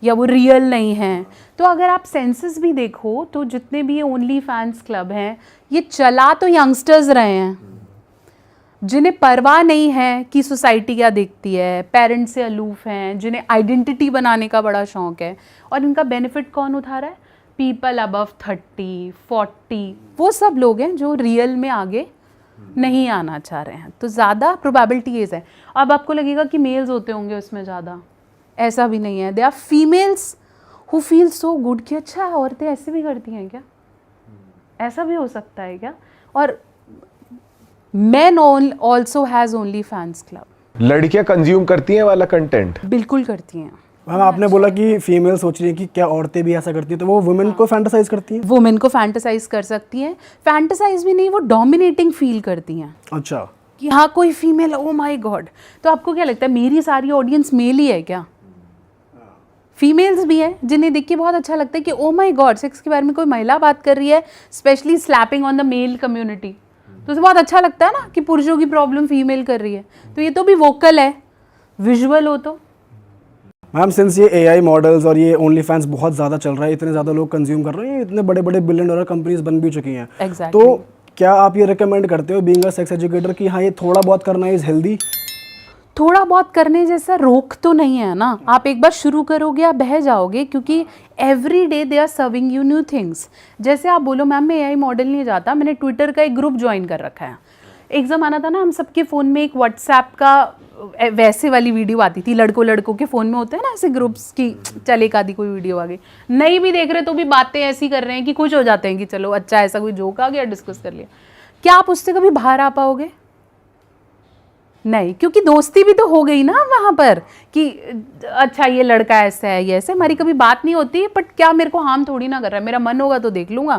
या वो रियल नहीं हैं। तो अगर आप सेंसस भी देखो तो जितने भी ये ओनली फैंस क्लब हैं ये चला तो यंगस्टर्स रहे हैं जिन्हें परवाह नहीं है कि सोसाइटी क्या देखती है, पेरेंट्स से अलूफ हैं, जिन्हें आइडेंटिटी बनाने का बड़ा शौक है। और इनका बेनिफिट कौन उठा रहा है? पीपल अबव 30, 40, वो सब लोग हैं जो रियल में आगे नहीं आना चाह रहे हैं। तो ज़्यादा प्रोबेबिलिटी ये है। अब आपको लगेगा कि मेल्स होते होंगे उसमें ज़्यादा, ऐसा भी नहीं है। They are females who feel so good कि अच्छा औरतें ऐसे भी करती हैं क्या, ऐसा भी हो सकता है क्या। और men also has only fans club। लड़कियां कंज्यूम करती हैं वाला कंटेंट? बिल्कुल करती हैं। मैम आपने बोला कि फीमेल सोच रही है कि क्या औरतें भी ऐसा करती हैं, तो वो वुमेन को फैंटासाइज करती हैं? वुमेन को फैंटासाइज कर सकती हैं। फैंटासाइज भी नहीं, वो डोमिनेटिंग फील करती हैं। अच्छा, कि हाँ कोई फीमेल, ओ माय गॉड। तो आपको क्या लगता है मेरी सारी ऑडियंस मेल ही है क्या? फीमेल्स भी हैं जिन्हें देख के बहुत अच्छा लगता है कि ओ माय गॉड सेक्स के बारे में कोई महिला बात कर रही है, specially slapping on the male community. तो उसे बहुत अच्छा लगता है ना कि पुरुषों की प्रॉब्लम फीमेल कर रही है। तो ये तो भी वोकल है, विजुअल हो तो। मैम सिंस ये एआई मॉडल्स और ये ओनली फैंस बहुत ज़्यादा चल रहा है, इतने ज़्यादा लोग कंज्यूम कर रहे हैं, इतने बड़े बड़े बिलियन डॉलर कंपनीज बन भी चुकी हैं। Exactly। तो क्या आप ये रिकमेंड करते हो बीइंग अ सेक्स एजुकेटर कि हाँ ये थोड़ा बहुत करना इज़ हेल्दी? थोड़ा बहुत करने जैसा रोक तो नहीं है ना। आप एक बार शुरू करोगे आप बह जाओगे, क्योंकि every day they are serving you new things. जैसे आप बोलो मैम मैं एआई मॉडल नहीं जाता, मैंने ट्विटर का एक ग्रुप ज्वाइन कर रखा है। एक ज़माना था ना हम सबके फ़ोन में एक व्हाट्सएप का वैसे वाली वीडियो आती थी, लड़कों के फ़ोन में होते हैं ना ऐसे ग्रुप्स की, चल एक आधी कोई वीडियो आ गई, नहीं भी देख रहे तो भी बातें ऐसी कर रहे हैं कि खुश हो जाते हैं कि चलो अच्छा ऐसा कोई जोक आ गया, डिस्कस कर लिया। क्या आप उससे कभी बाहर आ पाओगे? नहीं, क्योंकि दोस्ती भी तो हो गई ना वहाँ पर कि अच्छा ये लड़का ऐसा है, ये ऐसे। हमारी कभी बात नहीं होती, बट क्या मेरे को हार्म थोड़ी ना कर रहा है, मेरा मन होगा तो देख लूँगा,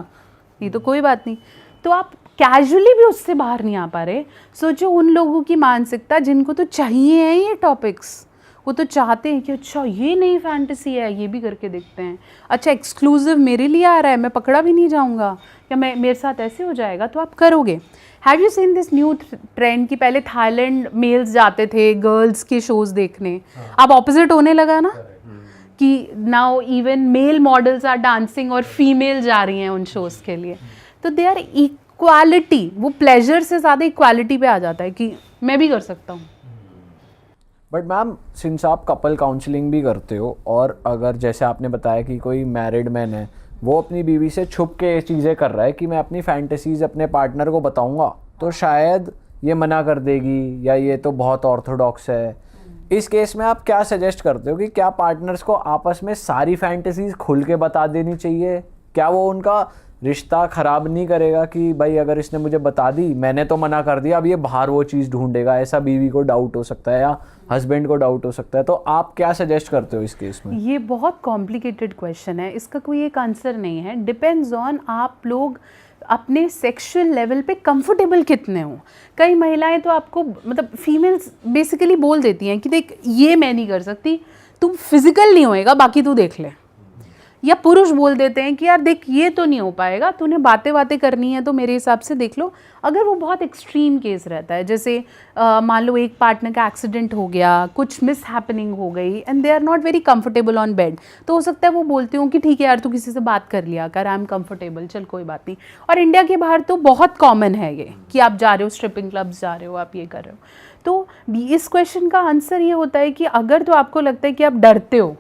नहीं तो कोई बात नहीं। तो आप कैजुअली भी उससे बाहर नहीं आ पा रहे। सोचो उन लोगों की मानसिकता जिनको तो चाहिए है ये टॉपिक्स, वो तो चाहते हैं कि अच्छा ये नई फैंटेसी है, ये भी करके देखते हैं, अच्छा एक्सक्लूसिव मेरे लिए आ रहा है, मैं पकड़ा भी नहीं जाऊँगा, क्या मैं मेरे साथ ऐसे हो जाएगा, तो आप करोगे। Have you seen this new trend कि पहले थाईलैंड मेल्स जाते थे गर्ल्स के शोज़ देखने, अब ऑपोजिट होने लगा ना कि now even male models are dancing और फीमेल जा रही हैं उन शोज़ के लिए। तो दे आर इक्वालिटी, वो प्लेजर से ज़्यादा इक्वालिटी पे आ जाता है कि मैं भी कर सकता हूँ। बट मैम सिंस आप कपल काउंसलिंग भी करते हो, और अगर जैसे आपने बताया कि कोई मैरिड मैन है वो अपनी बीवी से छुप के चीज़ें कर रहा है कि मैं अपनी फैंटेसीज अपने पार्टनर को बताऊंगा तो शायद ये मना कर देगी या ये तो बहुत ऑर्थोडॉक्स है, इस केस में आप क्या सजेस्ट करते हो कि क्या पार्टनर्स को आपस में सारी फैंटेसीज खुल के बता देनी चाहिए? क्या वो उनका रिश्ता ख़राब नहीं करेगा कि भाई अगर इसने मुझे बता दी, मैंने तो मना कर दिया, अब ये बाहर वो चीज़ ढूंढेगा, ऐसा बीवी को डाउट हो सकता है या हस्बैंड को डाउट हो सकता है। तो आप क्या सजेस्ट करते हो इस केस में? ये बहुत कॉम्प्लिकेटेड क्वेश्चन है, इसका कोई एक आंसर नहीं है। डिपेंड्स ऑन आप लोग अपने सेक्सुअल लेवल पे कंफर्टेबल कितने हो। कई महिलाएं तो आपको मतलब फीमेल्स बेसिकली बोल देती हैं कि देख ये मैं नहीं कर सकती, तुम फिजिकल नहीं होएगा बाकी तू देख ले। या पुरुष बोल देते हैं कि यार देख ये तो नहीं हो पाएगा, तूने बातें करनी है तो मेरे हिसाब से देख लो। अगर वो बहुत एक्सट्रीम केस रहता है, जैसे मान लो एक पार्टनर का एक्सीडेंट हो गया, कुछ मिस हैपनिंग हो गई and they are not very comfortable on bed, तो हो सकता है वो बोलते हो कि ठीक है यार तू किसी से बात कर लिया कर, आई एम कंफर्टेबल, चल कोई बात नहीं। और इंडिया के बाहर तो बहुत कॉमन है ये कि आप जा रहे हो स्ट्रिपिंग क्लब्स जा रहे हो, आप ये कर रहे हो। तो इस क्वेश्चन का आंसर ये होता है कि अगर तो आपको लगता है कि आप डरते हो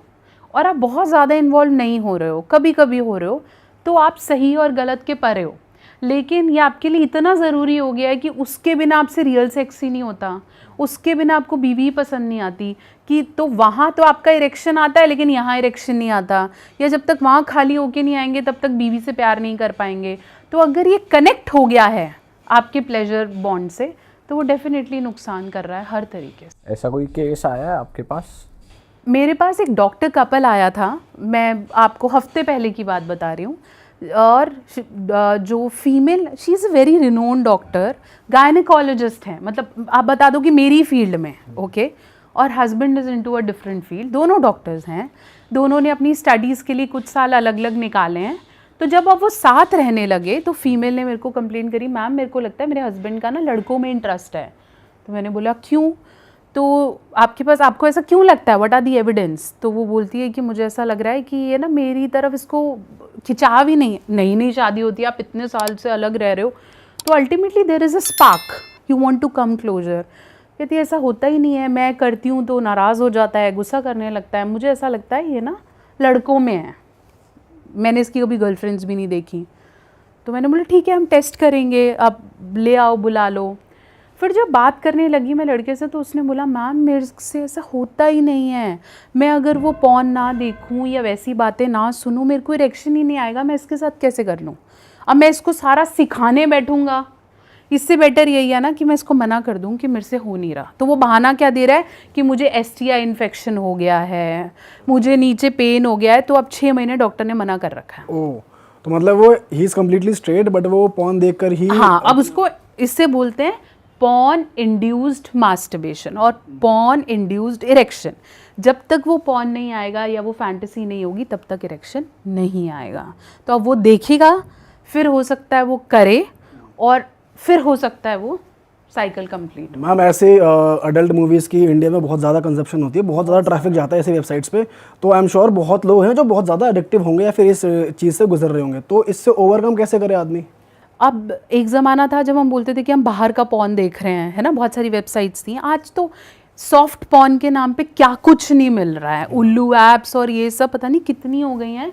और आप बहुत ज़्यादा इन्वॉल्व नहीं हो रहे हो, कभी कभी हो रहे हो, तो आप सही और गलत के परे हो। लेकिन ये आपके लिए इतना ज़रूरी हो गया है कि उसके बिना आपसे रियल सेक्स ही नहीं होता, उसके बिना आपको बीवी पसंद नहीं आती कि तो वहाँ तो आपका इरेक्शन आता है लेकिन यहाँ इरेक्शन नहीं आता, या जब तक वहाँ खाली होके नहीं आएंगे तब तक बीवी से प्यार नहीं कर पाएंगे। तो अगर ये कनेक्ट हो गया है आपके प्लेजर बॉन्ड से तो वो डेफिनेटली नुकसान कर रहा है हर तरीके से। ऐसा कोई केस आया है आपके पास? मेरे पास एक डॉक्टर कपल आया था, मैं आपको हफ्ते पहले की बात बता रही हूँ, और जो female, she is a very renowned doctor, gynaecologist हैं, मतलब आप बता दो कि मेरी फील्ड में, ओके, और husband is into a different field, दोनों डॉक्टर्स हैं, दोनों ने अपनी स्टडीज़ के लिए कुछ साल अलग अलग निकाले हैं। तो जब अब वो साथ रहने लगे तो फीमेल ने मेरे को कंप्लेन करी, मैम मेरे को लगता है मेरे हस्बैंड का ना लड़कों में इंटरेस्ट है। तो मैंने बोला क्यों? तो आपके पास, आपको ऐसा क्यों लगता है, व्हाट आर दी एविडेंस? तो वो बोलती है कि मुझे ऐसा लग रहा है कि ये ना मेरी तरफ इसको खिंचाव ही नहीं है। नई नई शादी होती है, आप इतने साल से अलग रह रहे हो, तो ultimately there is a spark, you want to come closer. कहती है ऐसा होता ही नहीं है, मैं करती हूँ तो नाराज़ हो जाता है, गुस्सा करने लगता है, मुझे ऐसा लगता है ये ना लड़कों में है, मैंने इसकी कभी गर्लफ्रेंड्स भी नहीं देखी। तो मैंने बोला ठीक है हम टेस्ट करेंगे, आप ले आओ, बुला लो। फिर जब बात करने लगी मैं लड़के से, तो उसने बोला मैम मेरे से ऐसा होता ही नहीं है, मैं अगर वो पॉर्न ना देखूं या वैसी बातें ना सुनूं, मेरे को इरेक्शन ही नहीं आएगा, मैं इसके साथ कैसे कर लूं? अब मैं इसको सारा सिखाने बैठूंगा, इससे बेटर यही है ना कि मैं इसको मना कर दूं कि मेरे से हो नहीं रहा। तो वो बहाना क्या दे रहा है कि मुझे STI इन्फेक्शन हो गया है, मुझे नीचे पेन हो गया है, तो अब 6 महीने डॉक्टर ने मना कर रखा है। ओह, तो मतलब वो he is completely straight, but वो पॉर्न देखकर ही। हाँ, अब उसको इससे बोलते हैं पॉर्न इंड्यूस्ड मास्टरबेशन और पॉर्न इंड्यूस्ड इरेक्शन। जब तक वो पॉर्न नहीं आएगा या वो फैंटेसी नहीं होगी, तब तक इरेक्शन नहीं आएगा। तो अब वो देखेगा, फिर हो सकता है वो करे, और फिर हो सकता है वो साइकिल कंप्लीट। मैम ऐसे अडल्ट मूवीज़ की इंडिया में बहुत ज़्यादा कंजप्शन होती है, बहुत ज़्यादा ट्रैफिक जाता है ऐसे वेबसाइट्स पे, तो आई एम श्योर बहुत लोग हैं जो बहुत ज़्यादा एडिक्टिव होंगे या फिर इस चीज़ से गुजर रहे होंगे। तो इससे ओवरकम कैसे करे आदमी? अब एक ज़माना था जब हम बोलते थे कि हम बाहर का पॉर्न देख रहे हैं, है ना, बहुत सारी वेबसाइट्स थी। आज तो सॉफ्ट पॉर्न के नाम पे क्या कुछ नहीं मिल रहा है, उल्लू ऐप्स और ये सब पता नहीं कितनी हो गई हैं।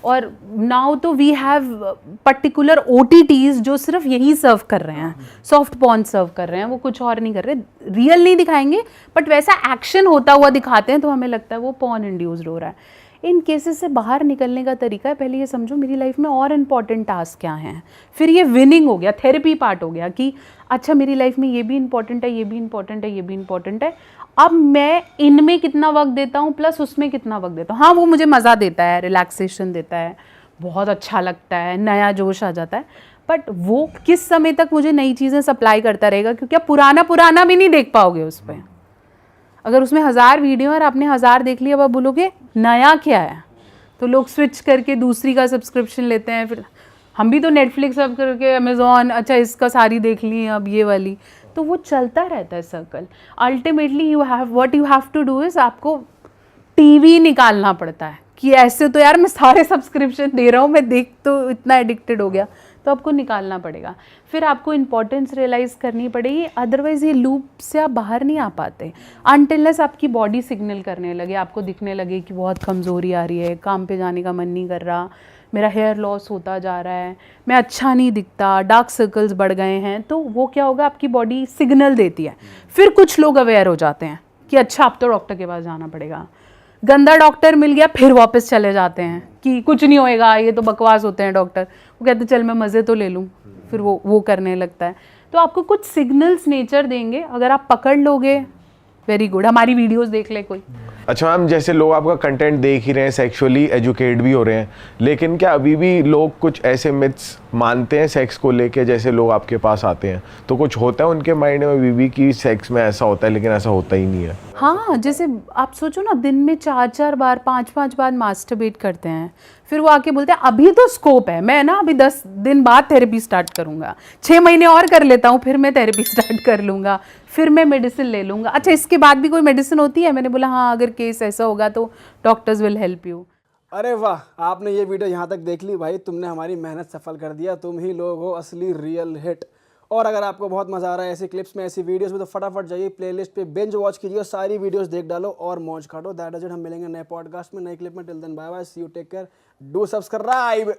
और नाउ तो वी हैव पर्टिकुलर OTTs जो सिर्फ यही सर्व कर रहे हैं, सॉफ्ट पॉर्न सर्व कर रहे हैं, वो कुछ और नहीं कर रहे, रियल नहीं दिखाएंगे बट वैसा एक्शन होता हुआ दिखाते हैं, तो हमें लगता है वो पॉर्न इंड्यूस्ड हो रहा है। इन केसेस से बाहर निकलने का तरीका है, पहले ये समझो मेरी लाइफ में और इम्पॉर्टेंट टास्क क्या हैं, फिर ये विनिंग हो गया, थेरेपी पार्ट हो गया कि अच्छा मेरी लाइफ में ये भी इंपॉर्टेंट है, ये भी इंपॉर्टेंट है, ये भी इंपॉर्टेंट है, अब मैं इनमें कितना वक्त देता हूँ प्लस उसमें कितना वक्त देता हूँ। हाँ वो मुझे मज़ा देता है, रिलैक्सेशन देता है, बहुत अच्छा लगता है, नया जोश आ जाता है, बट वो किस समय तक मुझे नई चीज़ें सप्लाई करता रहेगा, क्योंकि आप पुराना भी नहीं देख पाओगे उस पर। अगर उसमें 1000 वीडियो और आपने 1000 देख लिया, अब आप बोलोगे नया क्या है, तो लोग स्विच करके दूसरी का सब्सक्रिप्शन लेते हैं। फिर हम भी तो नेटफ्लिक्स अब करके अमेज़ॉन, अच्छा इसका सारी देख ली अब ये वाली, तो वो चलता रहता है circle. Ultimately what you have to do is आपको टीवी निकालना पड़ता है कि ऐसे तो यार मैं सारे सब्सक्रिप्शन दे रहा हूँ, मैं देख तो इतना एडिक्टेड हो गया, तो आपको निकालना पड़ेगा। फिर आपको इंपॉर्टेंस रियलाइज़ करनी पड़ेगी, अदरवाइज़ ये लूप से आप बाहर नहीं आ पाते अनटिलनेस आपकी बॉडी सिग्नल करने लगे, आपको दिखने लगे कि बहुत कमज़ोरी आ रही है, काम पे जाने का मन नहीं कर रहा, मेरा हेयर लॉस होता जा रहा है, मैं अच्छा नहीं दिखता, डार्क सर्कल्स बढ़ गए हैं। तो वो क्या होगा, आपकी बॉडी सिग्नल देती है। फिर कुछ लोग अवेयर हो जाते हैं कि अच्छा अब तो डॉक्टर के पास जाना पड़ेगा, गंदा डॉक्टर मिल गया, फिर वापस चले जाते हैं कि कुछ नहीं होएगा, ये तो बकवास होते हैं डॉक्टर, वो कहते चल मैं मज़े तो ले लूँ, फिर वो करने लगता है। तो आपको कुछ सिग्नल्स नेचर देंगे, अगर आप पकड़ लोगे वेरी गुड। हमारी वीडियोस देख ले कोई। अच्छा मैम, जैसे लोग आपका कंटेंट देख ही रहे हैं, सेक्सुअली एजुकेट भी हो रहे हैं, लेकिन क्या अभी भी लोग कुछ ऐसे मिथ्स मानते हैं सेक्स को लेके? जैसे लोग आपके पास आते हैं तो कुछ होता है उनके माइंड में अभी भी कि सेक्स में ऐसा होता है, लेकिन ऐसा होता ही नहीं है। हाँ, जैसे आप सोचो ना, दिन में 4-4 बार 5-5 बार मास्टरबेट करते हैं, फिर वो आके बोलते हैं अभी तो स्कोप है, मैं ना अभी 10 दिन बाद थेरेपी स्टार्ट करूँगा, 6 महीने और कर लेता हूँ, फिर मैं थेरेपी स्टार्ट कर लूँगा, फिर मैं मेडिसिन ले लूँगा। अच्छा इसके बाद भी कोई मेडिसिन होती है? मैंने बोला हाँ, अगर केस ऐसा होगा तो डॉक्टर्स विल हेल्प यू। अरे वाह, आपने ये वीडियो यहाँ तक देख ली भाई, तुमने हमारी मेहनत सफल कर दिया, तुम ही लोग हो असली रियल हिट। और अगर आपको बहुत मज़ा आ रहा है ऐसी क्लिप्स में, ऐसी वीडियोस में, तो फटाफट जाइए प्लेलिस्ट पे बिंज वॉच कीजिए, सारी वीडियोस देख डालो और मौज काटो। That is it. हम मिलेंगे नए पॉडकास्ट में, नए क्लिप में। Till then bye bye, see you, take care, do subscribe.